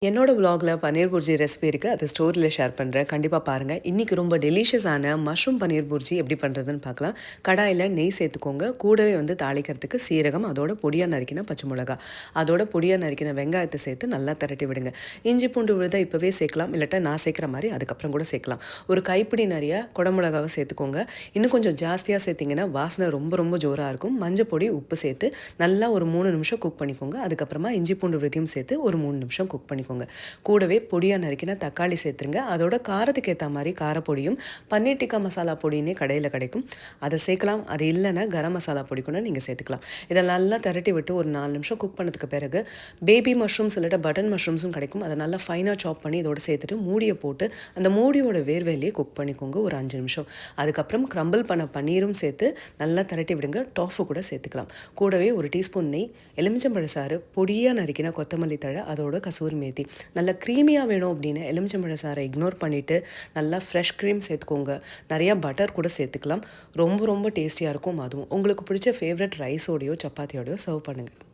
என்னோட விலாகில் பன்னீர் புர்ஜி ரெசிபி இருக்குது. அது ஸ்டோரியில் ஷேர் பண்ணுறேன். கண்டிப்பாக பாருங்கள். இன்றைக்கி ரொம்ப டெலிஷியஸான மஷ்ரூம் பன்னீர் புர்ஜி எப்படி பண்ணுறதுன்னு பார்க்கலாம். கடாயில் நெய் சேர்த்துக்கோங்க. கூடவே தாளிக்கிறதுக்கு சீரகம், அதோட பொடியாக நறுக்கின பச்சை மிளகா, அதோட பொடியாக நறுக்கின வெங்காயத்தை சேர்த்து நல்லா திரட்டி விடுங்க. இஞ்சி பூண்டு விழுதை இப்போவே சேர்க்கலாம், இல்லாட்டா நான் சேர்க்குற மாதிரி அதுக்கப்புறம் கூட சேர்க்கலாம். ஒரு கைப்பிடி நிறைய குடமிளகாவை சேர்த்துக்கோங்க. இன்னும் கொஞ்சம் ஜாஸ்தியாக சேர்த்திங்கன்னா வாசனை ரொம்ப ரொம்ப ஜோராக இருக்கும். மஞ்சள் பொடி, உப்பு சேர்த்து நல்லா ஒரு 3 நிமிஷம் குக் பண்ணிக்கோங்க. அதுக்கப்புறமா இஞ்சி பூண்டு விழுதையும் சேர்த்து ஒரு 3 நிமிஷம் குக் பண்ணிக்கோங்க. கூடவே பொடியாக நறுக்கின தக்காளி சேர்த்துருங்க. அதோட காரத்துக்கு ஏற்ற மாதிரி காரப்பொடியும் பன்னீர் டிக்கா மசாலா பொடினே கடையில் கிடைக்கும், அதை சேர்க்கலாம். அது இல்லைன்னா கரம் மசாலா பொடி கூட நீங்கள் சேர்த்துக்கலாம். இதை நல்லா திரட்டி விட்டு ஒரு 4 நிமிஷம் குக் பண்ணதுக்கு பிறகு பேபி மஷ்ரூம்ஸ் இல்லாட்ட பட்டன் மஷ்ரூம்ஸும் கிடைக்கும். அதை நல்லா ஃபைனாக சாப் பண்ணி இதோட சேர்த்துட்டு மூடியை போட்டு அந்த மூடியோட வேர்வையிலேயே குக் பண்ணிக்கோங்க ஒரு 5 நிமிஷம். அதுக்கப்புறம் க்ரம்பிள் பண்ண பன்னீரும் சேர்த்து நல்லா திரட்டி விடுங்க. டாஃபு கூட சேர்த்துக்கலாம். கூடவே ஒரு டீஸ்பூன் நெய், எலுமிச்சம்பழ சாறு, பொடியாக நறுக்கின கொத்தமல்லி தழை, அதோட கசூரி மேத்தி. நல்லா க்ரீமியாக வேணும் அப்படின்னு எலுமிச்சம்பழ சாறை இக்னோர் பண்ணிவிட்டு நல்லா ஃப்ரெஷ் க்ரீம் சேர்த்துக்கோங்க. நிறையா பட்டர் கூட சேர்த்துக்கலாம். ரொம்ப ரொம்ப டேஸ்டியாக இருக்கும். அதுவும் உங்களுக்கு பிடிச்ச ஃபேவரட் ரைஸோடையோ சப்பாத்தியோடையோ சர்வ் பண்ணுங்கள்.